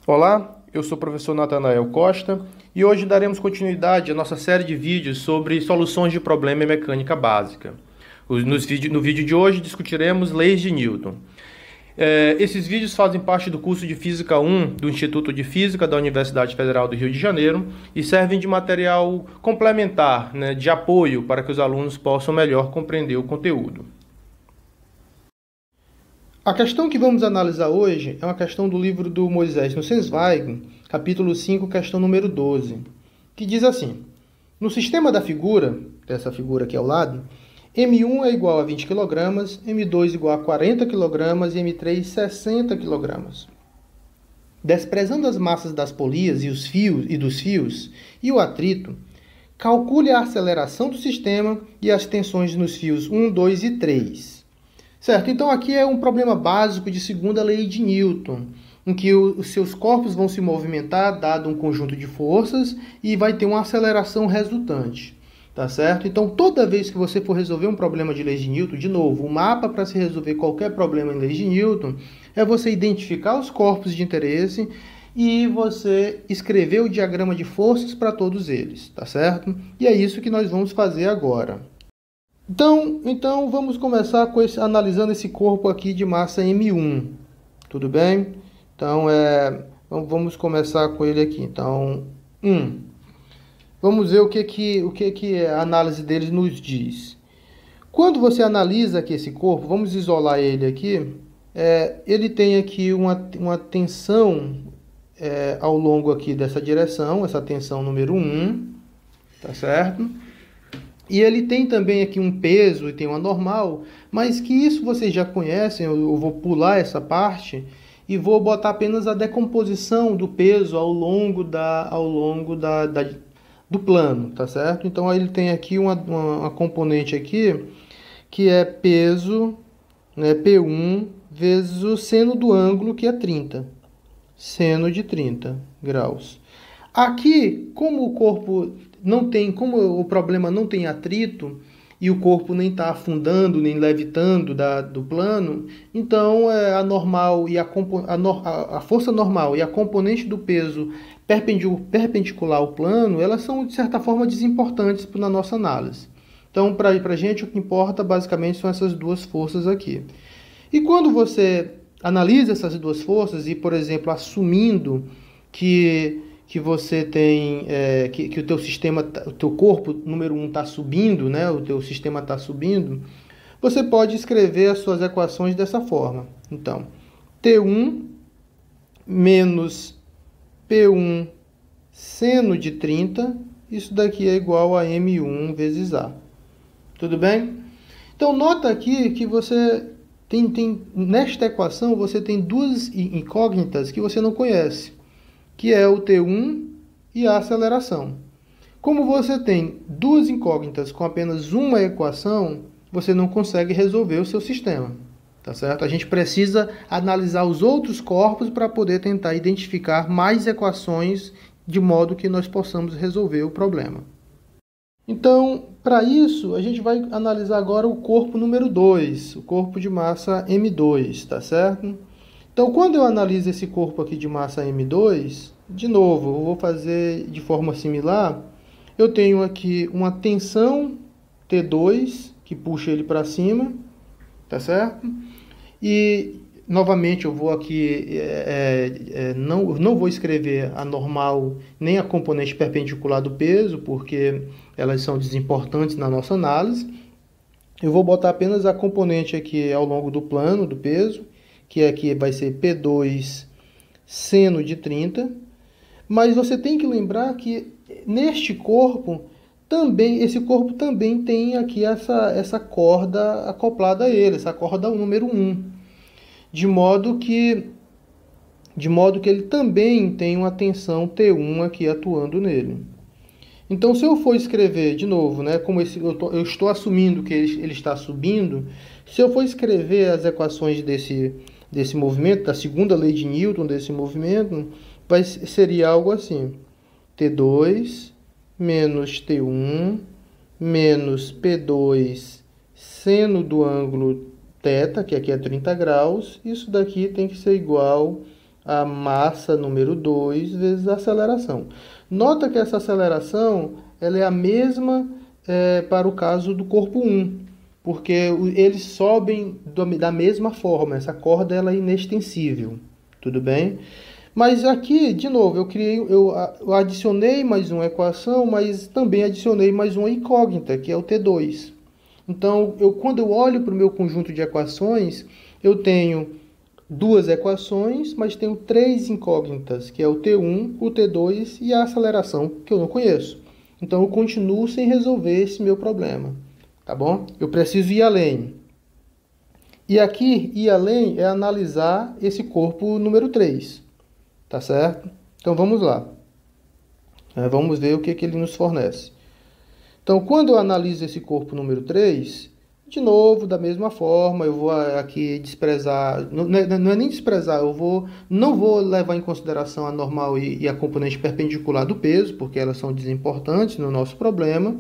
Olá, eu sou o professor Natanael Costa e hoje daremos continuidade à nossa série de vídeos sobre soluções de problema em mecânica básica. No vídeo de hoje discutiremos leis de Newton. Esses vídeos fazem parte do curso de Física 1 do Instituto de Física da Universidade Federal do Rio de Janeiro e servem de material complementar, de apoio para que os alunos possam melhor compreender o conteúdo. A questão que vamos analisar hoje é uma questão do livro do Moisés Nussensweig, capítulo 5, questão número 12, que diz assim: no sistema da figura, dessa figura aqui ao lado, M1 é igual a 20 kg, M2 igual a 40 kg e M3 60 kg. Desprezando as massas das polias e dos fios e o atrito, calcule a aceleração do sistema e as tensões nos fios 1, 2 e 3. Certo? Então aqui é um problema básico de segunda lei de Newton, em que os seus corpos vão se movimentar dado um conjunto de forças e vai ter uma aceleração resultante. Tá certo? Então toda vez que você for resolver um problema de leis de Newton, de novo, o mapa para se resolver qualquer problema em leis de Newton é você identificar os corpos de interesse e você escrever o diagrama de forças para todos eles, tá certo? E é isso que nós vamos fazer agora. Então vamos começar analisando esse corpo aqui de massa M1, tudo bem? Então, vamos começar com ele aqui. Então, vamos ver o que a análise deles nos diz. Quando você analisa aqui esse corpo, vamos isolar ele aqui, ele tem aqui uma tensão ao longo aqui dessa direção, essa tensão número 1, tá certo? E ele tem também aqui um peso e tem uma normal, mas que isso vocês já conhecem, eu vou pular essa parte e vou botar apenas a decomposição do peso ao longo do plano, tá certo? Então ele tem aqui uma componente aqui que é peso, né, P1 vezes o seno do ângulo, que é 30. Seno de 30 graus. Aqui, como o problema não tem atrito e o corpo nem está afundando nem levitando do plano, então a força normal e a componente do peso perpendicular ao plano, elas são de certa forma desimportantes na nossa análise. Então, para a gente, o que importa basicamente são essas duas forças aqui. E quando você analisa essas duas forças e, por exemplo, assumindo que você tem, que o teu sistema, o teu corpo número 1 está subindo, né? O teu sistema está subindo, você pode escrever as suas equações dessa forma. Então, T1 menos P1 seno de 30, isso daqui é igual a M1 vezes A. Tudo bem? Então, nota aqui que você nesta equação, você tem duas incógnitas que você não conhece, que é o T1 e a aceleração. Como você tem duas incógnitas com apenas uma equação, você não consegue resolver o seu sistema, tá certo? A gente precisa analisar os outros corpos para poder tentar identificar mais equações de modo que nós possamos resolver o problema. Então, para isso, a gente vai analisar agora o corpo número 2, o corpo de massa M2, tá certo? Então, quando eu analiso esse corpo aqui de massa M2, de novo, eu vou fazer de forma similar. Eu tenho aqui uma tensão T2, que puxa ele para cima, tá certo? E, novamente, eu vou aqui, não vou escrever a normal nem a componente perpendicular do peso, porque elas são desimportantes na nossa análise. Eu vou botar apenas a componente aqui ao longo do plano do peso, que aqui vai ser P2 seno de 30, mas você tem que lembrar que neste corpo, esse corpo também tem aqui essa corda acoplada a ele, essa corda número 1, de modo que ele também tem uma tensão T1 aqui atuando nele. Então, se eu for escrever de novo, né, como eu estou assumindo que ele está subindo, se eu for escrever as equações desse movimento, da segunda lei de Newton desse movimento, seria algo assim: T2 menos T1 menos P2 seno do ângulo θ, que aqui é 30 graus, isso daqui tem que ser igual a massa número 2 vezes a aceleração. Nota que essa aceleração ela é a mesma para o caso do corpo 1, porque eles sobem da mesma forma, essa corda ela é inextensível, tudo bem? Mas aqui, de novo, eu adicionei mais uma equação, mas também adicionei mais uma incógnita, que é o T2. Então, quando eu olho para o meu conjunto de equações, eu tenho duas equações, mas tenho três incógnitas, que é o T1, o T2 e a aceleração, que eu não conheço. Então, eu continuo sem resolver esse meu problema, tá bom? Eu preciso ir além. E aqui, ir além é analisar esse corpo número 3, tá certo? Então, vamos lá. Vamos ver o que ele nos fornece. Então, quando eu analiso esse corpo número 3, de novo, da mesma forma, eu vou aqui desprezar, não é nem desprezar, não vou levar em consideração a normal e a componente perpendicular do peso, porque elas são desimportantes no nosso problema,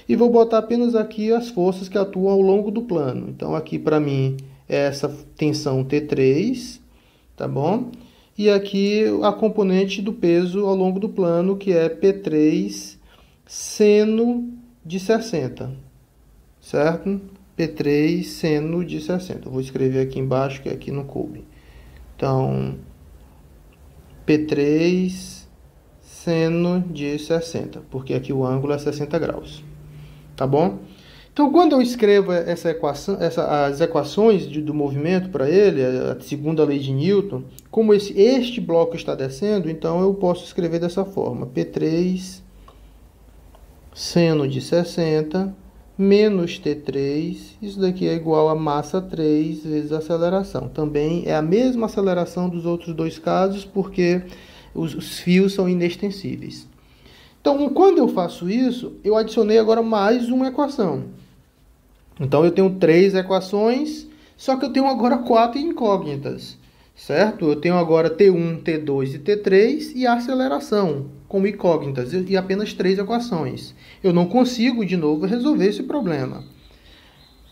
e vou botar apenas aqui as forças que atuam ao longo do plano. Então, aqui para mim é essa tensão T3, tá bom? E aqui a componente do peso ao longo do plano, que é P3 seno de 60, certo? P3 seno de 60. Eu vou escrever aqui embaixo, que aqui não coube. Então, P3 seno de 60, porque aqui o ângulo é 60 graus. Tá bom? Então, quando eu escrevo essa equação, as equações do movimento para ele, a segunda lei de Newton, como este bloco está descendo, então eu posso escrever dessa forma. P3 seno de 60 menos T3, isso daqui é igual a massa 3 vezes a aceleração. Também é a mesma aceleração dos outros dois casos, porque os fios são inextensíveis. Então, quando eu faço isso, eu adicionei agora mais uma equação. Então, eu tenho 3 equações, só que eu tenho agora 4 incógnitas, certo? Eu tenho agora T1, T2 e T3 e a aceleração como incógnitas e apenas 3 equações. Eu não consigo, de novo, resolver esse problema.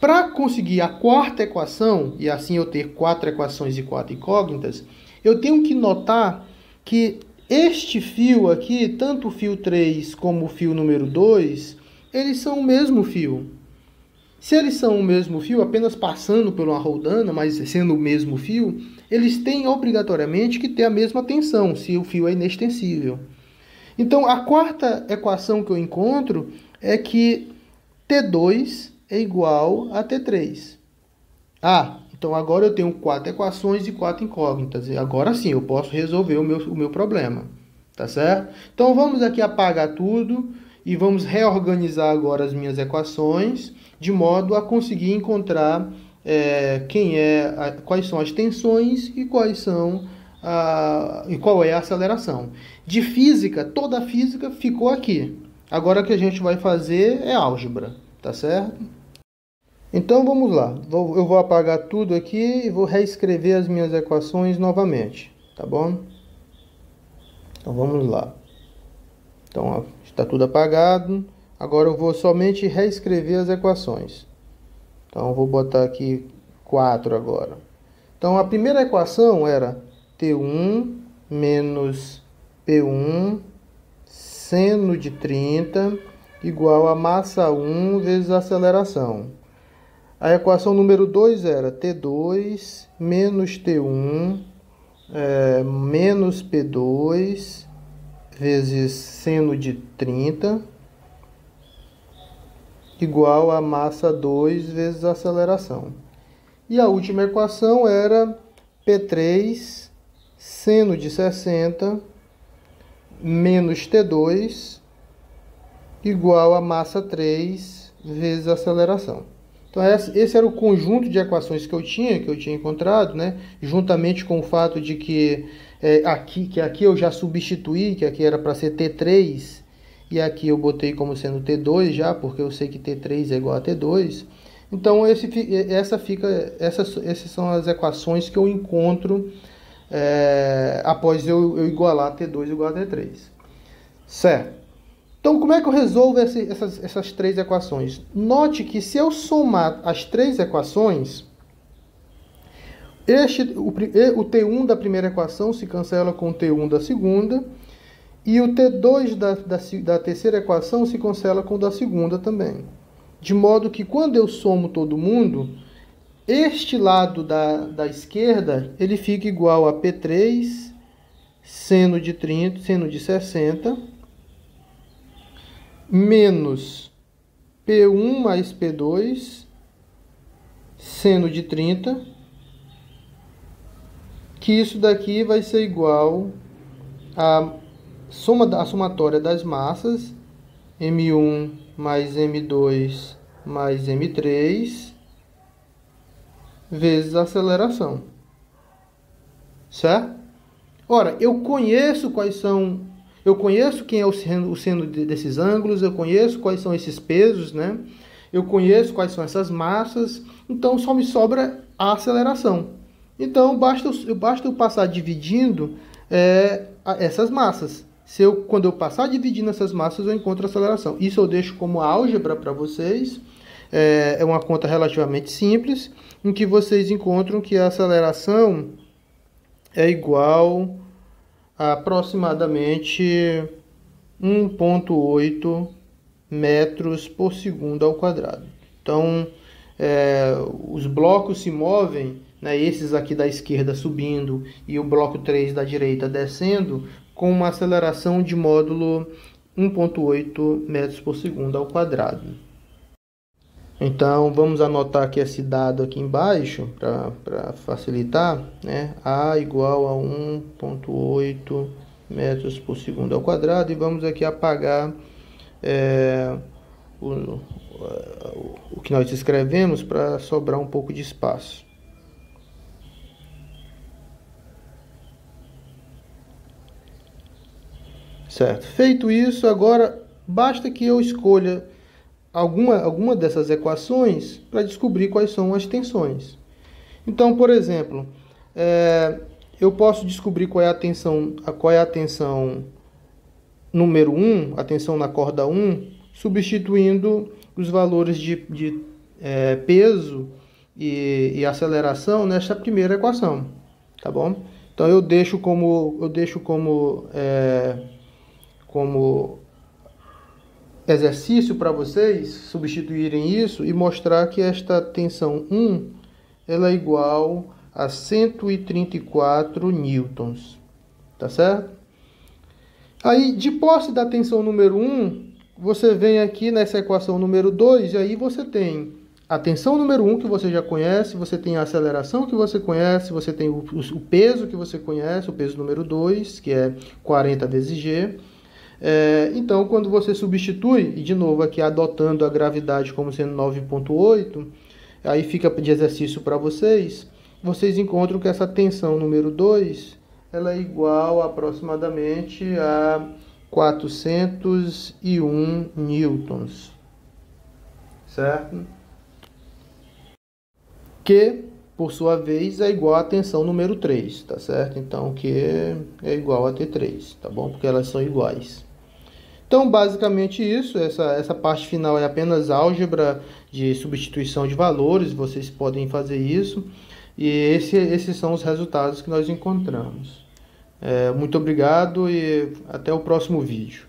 Para conseguir a quarta equação, e assim eu ter 4 equações e 4 incógnitas, eu tenho que notar que este fio aqui, tanto o fio 3 como o fio número 2, eles são o mesmo fio. Se eles são o mesmo fio, apenas passando por uma roldana, mas sendo o mesmo fio, eles têm obrigatoriamente que ter a mesma tensão, se o fio é inextensível. Então, a quarta equação que eu encontro é que T2 é igual a T3. Então agora eu tenho 4 equações e 4 incógnitas. E agora sim, eu posso resolver o meu problema. Tá certo? Então, vamos aqui apagar tudo e vamos reorganizar agora as minhas equações, de modo a conseguir encontrar quais são as tensões e qual é a aceleração. De física, toda a física ficou aqui. Agora o que a gente vai fazer é álgebra, tá certo? Então vamos lá. Eu vou apagar tudo aqui e vou reescrever as minhas equações novamente, tá bom? Então vamos lá. Então ó, está tudo apagado. Agora eu vou somente reescrever as equações. Então eu vou botar aqui 4 agora. Então a primeira equação era T1 menos P1 seno de 30 igual a massa 1 vezes a aceleração. A equação número 2 era T2 menos T1 menos P2 vezes seno de 30 igual a massa 2 vezes a aceleração. E a última equação era P3 seno de 60 menos T2 igual a massa 3 vezes a aceleração. Então, esse era o conjunto de equações que eu tinha encontrado, né? Juntamente com o fato de que aqui eu já substituí, que aqui era para ser T3, e aqui eu botei como sendo T2 já, porque eu sei que T3 é igual a T2. Então, essas são as equações que eu encontro após eu igualar T2 igual a T3. Certo? Então, como é que eu resolvo essas 3 equações? Note que se eu somar as 3 equações, O T1 da primeira equação se cancela com o T1 da segunda, e o T2 da terceira equação se cancela com o da segunda também. De modo que quando eu somo todo mundo, este lado da esquerda ele fica igual a P3 seno de 30, seno de 60, menos P1 mais P2 seno de 30, que isso daqui vai ser igual a somatória das massas, M1 mais M2 mais M3, vezes a aceleração. Certo? Ora, eu conheço quem é o seno desses ângulos, eu conheço quais são esses pesos, né? Eu conheço quais são essas massas, então só me sobra a aceleração. Então, basta eu passar dividindo essas massas. Quando eu passar dividindo essas massas, eu encontro a aceleração. Isso eu deixo como álgebra para vocês. É uma conta relativamente simples, em que vocês encontram que a aceleração é igual a aproximadamente 1,8 metros por segundo ao quadrado. Então, os blocos se movem, né, esses aqui da esquerda subindo e o bloco 3 da direita descendo, com uma aceleração de módulo 1,8 metros por segundo ao quadrado. Então, vamos anotar aqui esse dado aqui embaixo, para facilitar, né? A igual a 1,8 metros por segundo ao quadrado, e vamos aqui apagar o que nós escrevemos para sobrar um pouco de espaço. Certo. Feito isso, agora basta que eu escolha alguma dessas equações para descobrir quais são as tensões. Então, por exemplo, eu posso descobrir qual é a tensão número 1, a tensão na corda 1, substituindo os valores de peso e aceleração nesta primeira equação, tá bom? Então eu deixo como exercício para vocês substituírem isso e mostrar que esta tensão 1 ela é igual a 134 newtons, tá certo? Aí, de posse da tensão número 1, você vem aqui nessa equação número 2, e aí você tem a tensão número 1 que você já conhece, você tem a aceleração que você conhece, você tem o peso que você conhece, o peso número 2, que é 40 vezes G. Então, quando você substitui, e de novo aqui adotando a gravidade como sendo 9,8, aí fica de exercício para vocês encontram que essa tensão número 2 ela é igual aproximadamente a 401 newtons, certo? Que, por sua vez, é igual à tensão número 3, tá certo? Então, que é igual a T3, tá bom? Porque elas são iguais. Então, basicamente isso, essa parte final é apenas álgebra de substituição de valores, vocês podem fazer isso. E esses são os resultados que nós encontramos. Muito obrigado e até o próximo vídeo.